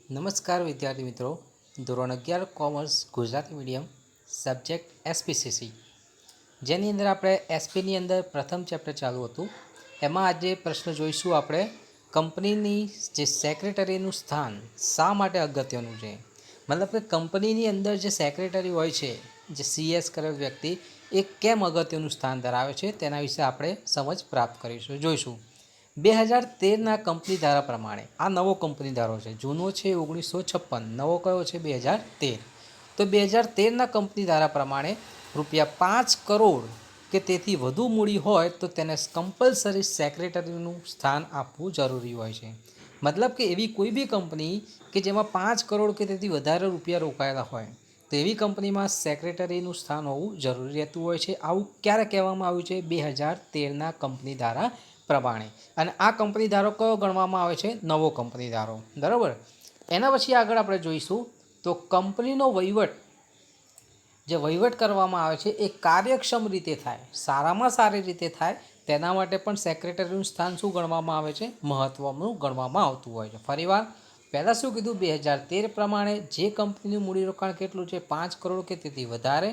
નમસ્કાર વિદ્યાર્થી મિત્રો, ધોરણ 11 commerce Gujarati medium subject SPCC, જેની અંદર આપણે એસપીની અંદર પ્રથમ ચેપ્ટર ચાલુ હતું. એમાં આજે પ્રશ્ન જોઈશું આપણે કંપનીની જે સેક્રેટરીનું સ્થાન શા માટે અગત્યનું છે. મતલબ કે કંપનીની અંદર જે સેક્રેટરી હોય છે, જે સીએસ કરેલ વ્યક્તિ, એ કેમ અગત્યનું સ્થાન ધરાવે છે તેના વિશે આપણે સમજ પ્રાપ્ત કરીશું, જોઈશું. 2013ના કંપની ધારા પ્રમાણે આ નવો કંપની ધારો છે, જૂનો છે 1956, નવો કયો છે 2013. તો 2013ના કંપની ધારા પ્રમાણે ₹5 કરોડ કે તેથી વધુ મૂડી હોય તો તેને કમ્પલસરી સેક્રેટરીનું સ્થાન આપવું જરૂરી હોય છે. મતલબ કે એવી કોઈ બી કંપની કે જેમાં 5 કરોડ કે તેથી વધારે રૂપિયા રોકાયેલા હોય તો એવી કંપનીમાં સેક્રેટરીનું સ્થાન હોવું જરૂરી રહેતું હોય છે. આવું ક્યારે કહેવામાં આવ્યું છે? 2013ના કંપની ધારા પ્રમાણે. અને આ કંપની ધારો કયો ગણવામાં આવે છે? નવો કંપની ધારો, બરાબર. એના પછી આગળ આપણે જોઈશું તો કંપનીનો વહીવટ, જે વહીવટ કરવામાં આવે છે એ કાર્યક્ષમ રીતે થાય, સારામાં સારી રીતે થાય, તેના માટે પણ સેક્રેટરીનું સ્થાન શું ગણવામાં આવે છે? મહત્વનું ગણવામાં આવતું હોય છે. ફરીવાર પહેલાં શું કીધું? 2013 પ્રમાણે જે કંપનીનું મૂડીરોકાણ કેટલું છે? 5 કરોડ કે તેથી વધારે.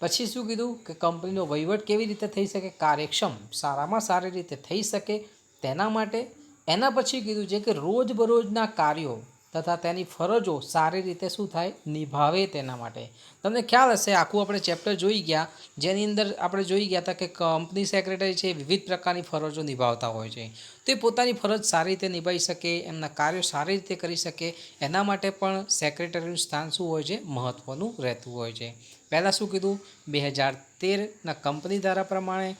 પછી શું કીધું કે કંપનીનો વહીવટ કેવી રીતે થઈ શકે? કાર્યક્ષમ, સારામાં સારી રીતે થઈ શકે તેના માટે. એના પછી કીધું છે કે રોજબરોજના કાર્યો તથા તેની ફરજો સારી રીતે શું થાય? નિભાવે તેના માટે. તમને ખ્યાલ હશે, આખું આપણે ચેપ્ટર જોઈ ગયા, જેની અંદર આપણે જોઈ ગયા હતા કે કંપની સેક્રેટરી છે વિવિધ પ્રકારની ફરજો નિભાવતા હોય છે. તે પોતાની ફરજ સારી રીતે નિભાવી શકે, એમના કાર્યો સારી રીતે કરી શકે, એના માટે પણ સેક્રેટરીનું સ્થાન શું હોય છે? મહત્ત્વનું રહેતું હોય છે. પહેલાં શું કીધું? 2013ના કંપની ધારા પ્રમાણે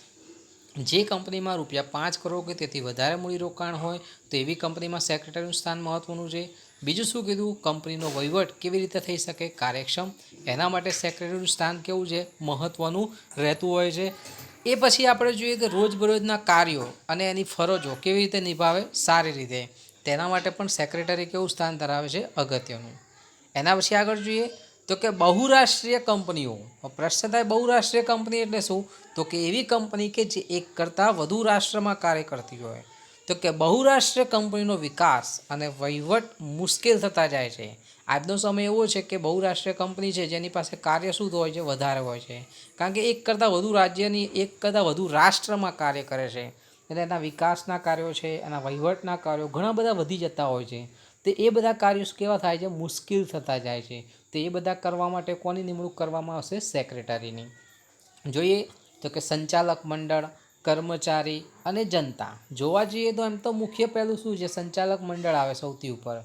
જે કંપનીમાં ₹5 કરોડ કે તેથી વધારે મૂડીરોકાણ હોય તો એવી કંપનીમાં સેક્રેટરીનું સ્થાન મહત્ત્વનું છે. બીજું શું કીધું? કંપનીનો વહીવટ કેવી રીતે થઈ શકે? કાર્યક્ષમ, એના માટે સેક્રેટરીનું સ્થાન કેવું છે? મહત્ત્વનું રહેતું હોય છે. એ પછી આપણે જોઈએ કે રોજબરોજના કાર્યો અને એની ફરજો કેવી રીતે નિભાવે? સારી રીતે, તેના માટે પણ સેક્રેટરી કેવું સ્થાન ધરાવે છે? અગત્યનું. એના પછી આગળ જોઈએ તો કે બહુરાષ્ટ્રીય કંપનીઓ. પ્રશ્ન થાય બહુરાષ્ટ્રીય કંપની એટલે શું? તો કે એવી કંપની કે જે એક કરતાં વધુ રાષ્ટ્રમાં કાર્ય કરતી હોય. તો કે બહુરાષ્ટ્રીય કંપનીનો વિકાસ અને વહીવટ મુશ્કેલ થતા જાય છે. આજનો સમય એવો છે કે બહુરાષ્ટ્રીય કંપની છે જેની પાસે કાર્ય શું હોય છે? વધારે હોય છે, કારણ કે એક કરતાં વધુ રાજ્યની, એક કરતાં વધુ રાષ્ટ્રમાં કાર્ય કરે છે. એટલે એના વિકાસના કાર્યો છે, એના વહીવટના કાર્યો ઘણા બધા વધી જતા હોય છે. તો એ બધા કાર્યો કેવા થાય છે? મુશ્કેલ થતા જાય છે. તો એ બધા કરવા માટે કોની નિમણૂક કરવામાં આવશે? સેક્રેટરીની. જોઈએ તો કે સંચાલક મંડળ, કર્મચારી અને જનતા. જોવા જઈએ તો એમ તો મુખ્ય પહેલું શું છે? સંચાલક મંડળ આવે સૌથી ઉપર,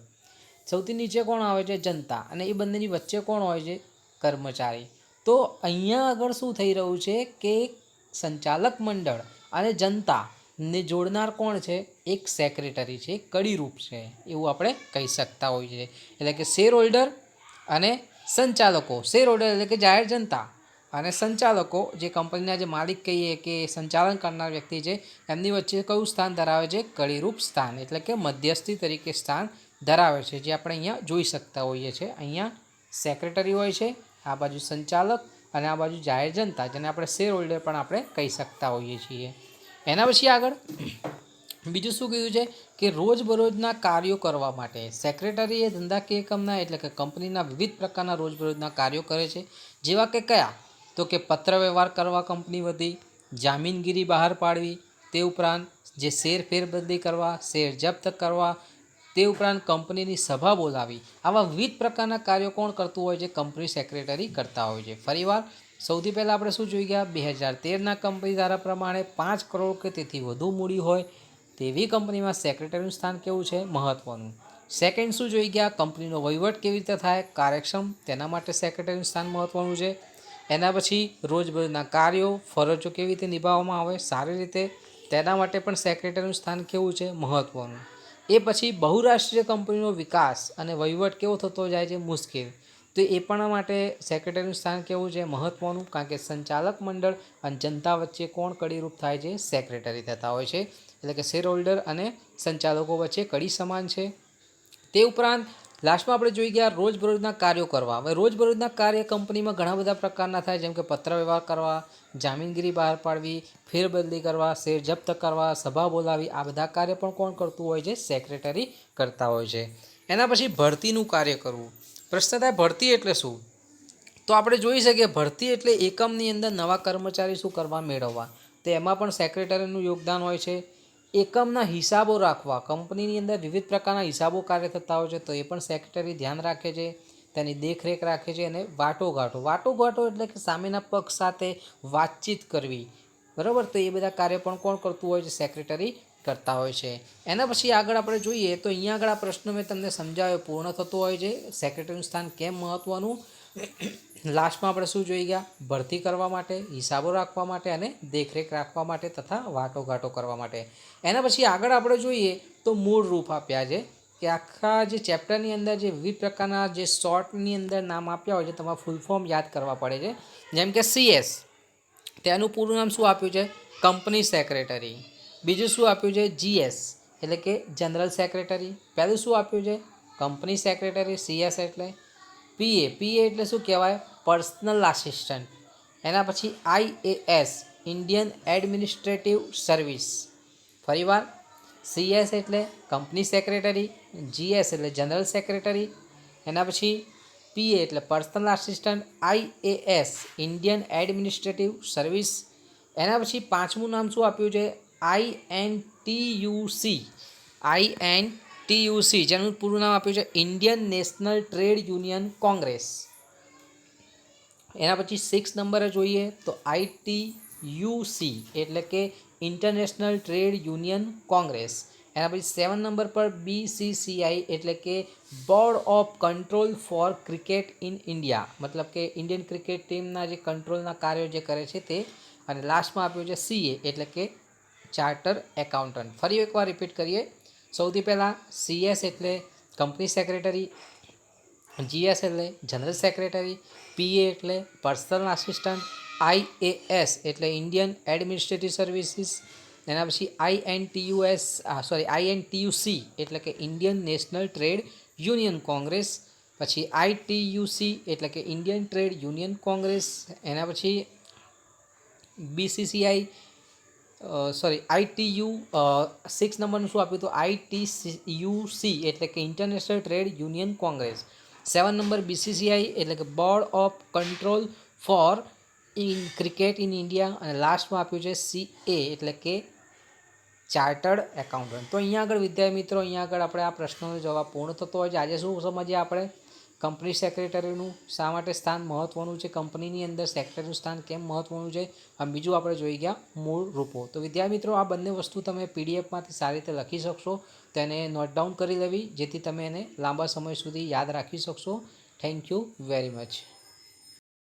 સૌથી નીચે કોણ આવે છે? જનતા, અને એ બંનેની વચ્ચે કોણ હોય છે? કર્મચારી. તો અહીંયા આગળ શું થઈ રહ્યું છે કે સંચાલક મંડળ અને જનતાને જોડનાર કોણ છે? એક સેક્રેટરી છે, કડીરૂપ છે, એવું આપણે કહી શકતા હોઈએ છીએ. એટલે કે શેર હોલ્ડર અને સંચાલકો. શેર હોલ્ડર એટલે કે જાહેર જનતા, અને સંચાલકો જે કંપનીના જે માલિક કહીએ કે સંચાલન કરનાર વ્યક્તિ છે, એમની વચ્ચે કયું સ્થાન ધરાવે છે? કડીરૂપ સ્થાન, એટલે કે મધ્યસ્થી તરીકે સ્થાન ધરાવે છે, જે આપણે અહીંયા જોઈ શકતા હોઈએ છીએ. અહીંયા સેક્રેટરી હોય છે, આ બાજુ સંચાલક, અને આ બાજુ જાહેર જનતા, જેને આપણે શેર હોલ્ડર પણ આપણે કહી શકતા હોઈએ છીએ. એના પછી આગળ બીજું શું કીધું છે કે રોજબરોજના કાર્યો કરવા માટે સેક્રેટરી એ ધંધાકીય એકમના, એટલે કે કંપનીના વિવિધ પ્રકારના રોજબરોજના કાર્યો કરે છે. જેવા કે કયા? તો કે પત્ર વ્યવહાર કરવા કંપની વતી, જામીનગીરી બહાર પાડવી, તે ઉપરાંત જે શેર ફેરબદલી કરવા, શેર જપ્ત કરવા, તે ઉપરાંત કંપનીની સભા બોલાવી, આવા વિવિધ પ્રકારના કાર્યો કોણ કરતું હોય છે? કંપની સેક્રેટરી કરતા હોય છે. ફરીવાર સૌથી પહેલાં આપણે શું જોઈ ગયા? 2013ના કંપની ધારા પ્રમાણે 5 કરોડ કે તેથી વધુ મૂડી હોય તેવી કંપનીમાં સેક્રેટરીનું સ્થાન કેવું છે? મહત્ત્વનું. સેકન્ડ શું જોઈ ગયા? કંપનીનો વહીવટ કેવી રીતે થાય? કાર્યક્ષમ, તેના માટે સેક્રેટરીનું સ્થાન મહત્ત્વનું છે. એના પછી રોજબરોજના કાર્યો, ફરજો કેવી રીતે નિભાવવામાં આવે? સારી રીતે, તેના માટે પણ સેક્રેટરીનું સ્થાન કેવું છે? મહત્ત્વનું. એ પછી બહુરાષ્ટ્રીય કંપનીનો વિકાસ અને વહીવટ કેવો થતો જાય છે? મુશ્કેલ. તો એ પણ માટે સેક્રેટરીનું સ્થાન કેવું છે? મહત્ત્વનું, કારણ કે સંચાલક મંડળ અને જનતા વચ્ચે કોણ કડીરૂપ થાય છે? સેક્રેટરી થતા હોય છે. એટલે કે શેર હોલ્ડર અને સંચાલકો વચ્ચે કડી સમાન છે. તે ઉપરાંત લાસ્ટમાં આપણે જોઈ ગયા રોજબરોજના કાર્યો કરવા. હવે રોજબરોજના કાર્ય કંપનીમાં ઘણા બધા પ્રકારના થાય, જેમ કે પત્ર વ્યવહાર કરવા, જામીનગીરી બહાર પાડવી, ફેરબદલી કરવા, શેર જપ્ત કરવા, સભા બોલાવી, આ બધા કાર્ય પણ કોણ કરતું હોય છે? સેક્રેટરી કરતા હોય છે. એના પછી ભરતીનું કાર્ય કરવું. પ્રશ્ન થાય ભરતી એટલે શું? તો આપણે જોઈ શકીએ ભરતી એટલે એકમની અંદર નવા કર્મચારી શું કરવા મેળવવા. તો એમાં પણ સેક્રેટરીનું યોગદાન હોય છે. એકમના હિસાબો રાખવા, કંપનીની અંદર વિવિધ પ્રકારના હિસાબો કાર્ય થતા હોય છે, તો એ પણ સેક્રેટરી ધ્યાન રાખે છે, તેની દેખરેખ રાખે છે. અને વાટોઘાટો એટલે કે સામેના પક્ષ સાથે વાતચીત કરવી, બરાબર. તો એ બધા કાર્ય પણ કોણ કરતું હોય છે? સેક્રેટરી કરતા હોય છે. એના પછી આગળ આપણે જોઈએ તો અહીંયા આગળ આ પ્રશ્ન મેં તમને સમજાવ્યો પૂર્ણ થતો હોય છે. સેક્રેટરીનું સ્થાન કેમ મહત્ત્વનું. લાસ્ટમાં આપણે શું જોઈ ગયા? ભરતી કરવા માટે, હિસાબો રાખવા માટે અને દેખરેખ રાખવા માટે તથા વાટોઘાટો કરવા માટે. એના પછી આગળ આપણે જોઈએ તો મૂળ રૂપ આપ્યા છે કે આખા જે ચેપ્ટરની અંદર જે વિવિધ પ્રકારના જે શોર્ટની અંદર નામ આપ્યા હોય છે, તમારે ફૂલ ફોર્મ યાદ કરવા પડે છે. જેમ કે CS, તેનું પૂરું નામ શું આપ્યું છે? Company secretary. બીજું શું આપ્યું છે? GS એટલે કે જનરલ સેક્રેટરી. પહેલું શું આપ્યું છે? કંપની સેક્રેટરી CS એટલે. PA એટલે શું કહેવાય? Personal assistant. એના પછી IAS ઇન્ડિયન એડમિનિસ્ટ્રેટિવ સર્વિસ. ફરીવાર CS એટલે કંપની સેક્રેટરી, GS એટલે જનરલ સેક્રેટરી, એના પછી PA એટલે personal assistant, IAS Indian administrative service. એના પછી પાંચમું નામ શું આપ્યું છે? INTUC, જેનું પૂરું નામ આપ્યું છે Indian national trade union Congress. એના પછી 6 નંબરે જોઈએ તો ITUC એટલે કે ઇન્ટરનેશનલ ટ્રેડ યુનિયન કોંગ્રેસ. એના પછી 7 નંબર પર BCCI એટલે કે board of control for cricket in India, મતલબ કે ઇન્ડિયન ક્રિકેટ ટીમના જે કંટ્રોલના કાર્યો જે કરે છે તે. અને લાસ્ટમાં આપ્યું છે CA એટલે કે ચાર્ટર એકાઉન્ટન્ટ. ફરી એકવાર રિપીટ કરીએ. સૌથી પહેલાં CS એટલે કંપની સેક્રેટરી, GS એટલે જનરલ સેક્રેટરી, PA એટલે પર્સનલ આસિસ્ટન્ટ, IAS એટલે ઇન્ડિયન એડમિનિસ્ટ્રેટિવ સર્વિસીસ. એના પછી INTUC એટલે કે Indian national trade union Congress. પછી ITUC એટલે કે ઇન્ડિયન ટ્રેડ યુનિયન કોંગ્રેસ. એના પછી BCCI ITU 6 નંબરનું શું આપ્યું? તો ITUC એટલે કે ઇન્ટરનેશનલ ટ્રેડ યુનિયન કોંગ્રેસ. 7 નંબર BCCI એટલે કે board of control for cricket in India. અને લાસ્ટમાં આપ્યું છે CA એટલે કે ચાર્ટર્ડ એકાઉન્ટન્ટ. તો અહીંયા આગળ વિદ્યાર્થી મિત્રો, અહીંયા આગળ આપણે આ પ્રશ્નનો જવાબ પૂર્ણ થતો હોય છે. આજે શું સમજીએ આપણે? કંપની સેક્રેટરીનું શા માટે સ્થાન મહત્ત્વનું છે, કંપનીની અંદર સેક્રેટરીનું સ્થાન કેમ મહત્ત્વનું છે, અને બીજું આપણે જોઈ ગયા મૂળ રૂપો. તો વિદ્યાર્થી મિત્રો, આ બંને વસ્તુ તમે PDFમાંથી સારી રીતે લખી શકશો. તેને નોટ ડાઉન કરી લેવી જેથી તમે એને લાંબા સમય સુધી યાદ રાખી શકશો. Thank you very much.